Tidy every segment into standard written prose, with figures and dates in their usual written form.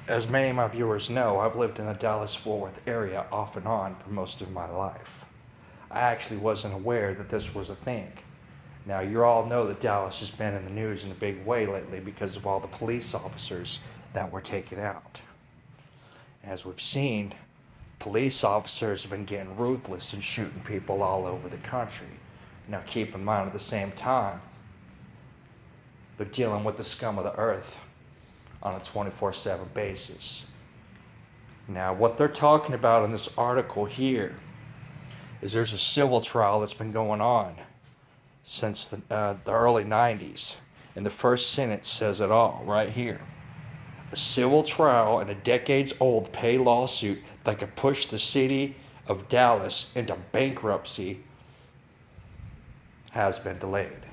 As many of my viewers know, I've lived in the Dallas-Fort Worth area off and on for most of my life. I actually wasn't aware that this was a thing. Now, you all know that Dallas has been in the news in a big way lately because of all the police officers that were taken out. As we've seen, police officers have been getting ruthless and shooting people all over the country. Now, keep in mind at the same time, they're dealing with the scum of the earth on a 24/7 basis. Now, what they're talking about in this article here is there's a civil trial that's been going on since the early 90s. And the first sentence says it all right here. A civil trial in a decades-old pay lawsuit that could push the city of Dallas into bankruptcy has been delayed.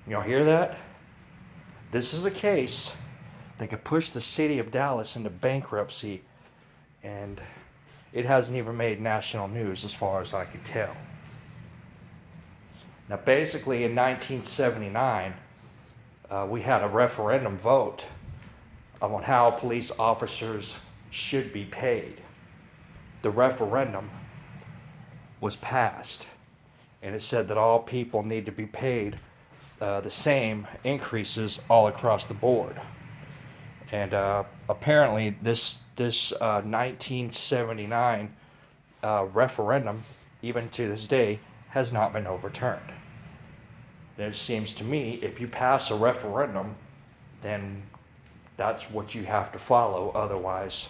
Y'all hear that? This is a case that could push the city of Dallas into bankruptcy, and it hasn't even made national news as far as I can tell. Now, basically, in 1979, we had a referendum vote on how police officers should be paid. The referendum was passed, and it said that all people need to be paid the same increases all across the board. And apparently, this 1979 referendum, even to this day, has not been overturned. And it seems to me, if you pass a referendum, then that's what you have to follow. Otherwise,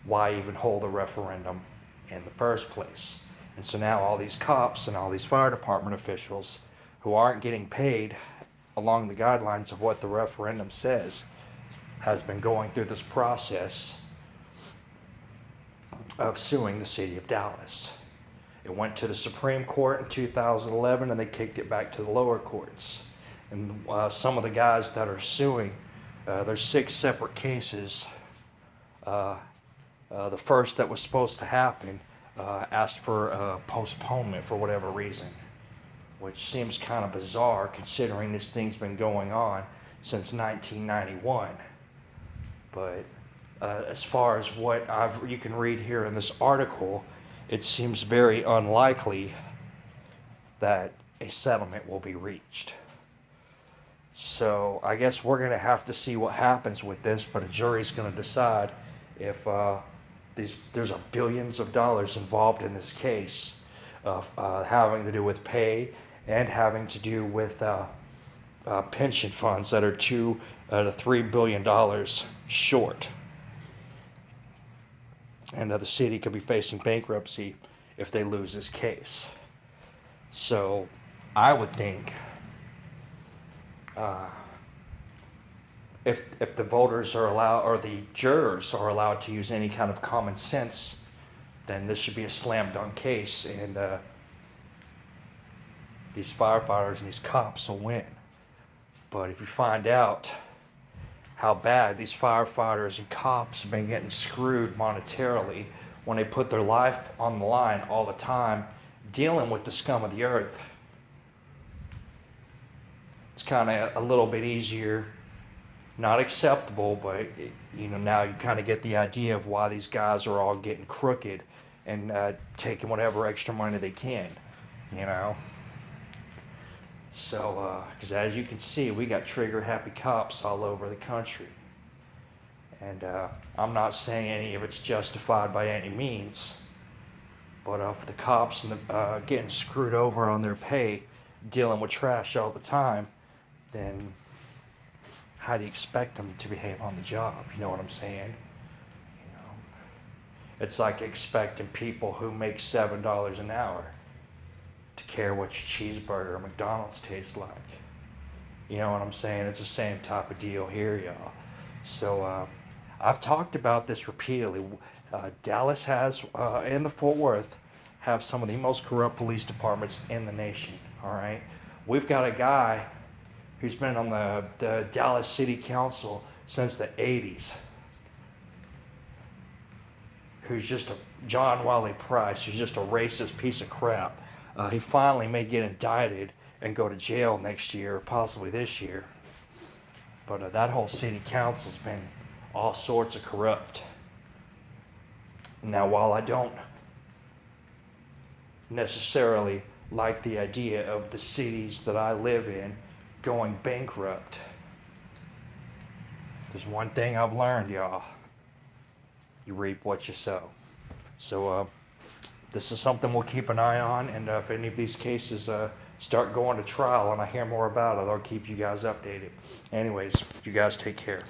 why even hold a referendum in the first place? And so now all these cops and all these fire department officials who aren't getting paid along the guidelines of what the referendum says has been going through this process of suing the city of Dallas. It went to the Supreme Court in 2011, and they kicked it back to the lower courts. And some of the guys that are suing, there's 6 separate cases. The first that was supposed to happen asked for postponement for whatever reason, which seems kind of bizarre considering this thing's been going on since 1991. But as far as what you can read here in this article, it seems very unlikely that a settlement will be reached. So I guess we're going to have to see what happens with this, but a jury's going to decide if there's billions of dollars involved in this case of having to do with pay and having to do with pension funds that are $2 to $3 billion short. And the city could be facing bankruptcy if they lose this case. So I would think if the voters are allowed, or the jurors are allowed to use any kind of common sense, then this should be a slam dunk case, and these firefighters and these cops will win. But if you find out how bad these firefighters and cops have been getting screwed monetarily when they put their life on the line all the time, dealing with the scum of the earth, it's kind of a little bit easier, not acceptable, but now you kind of get the idea of why these guys are all getting crooked and taking whatever extra money they can, So, because as you can see, we got trigger-happy cops all over the country. And I'm not saying any of it's justified by any means, but if the cops getting screwed over on their pay, dealing with trash all the time, then how do you expect them to behave on the job? You know what I'm saying? It's like expecting people who make $7 an hour to care what your cheeseburger at McDonald's tastes like. You know what I'm saying? It's the same type of deal here, y'all. So I've talked about this repeatedly. Dallas has, and the Fort Worth, have some of the most corrupt police departments in the nation, all right? We've got a guy who's been on the Dallas City Council since the 80s, who's just John Wiley Price, who's just a racist piece of crap. He finally may get indicted and go to jail next year, possibly this year. But that whole city council's been all sorts of corrupt. Now, while I don't necessarily like the idea of the cities that I live in going bankrupt, there's one thing I've learned, y'all. You reap what you sow. So this is something we'll keep an eye on, and if any of these cases start going to trial and I hear more about it, I'll keep you guys updated. Anyways, you guys take care.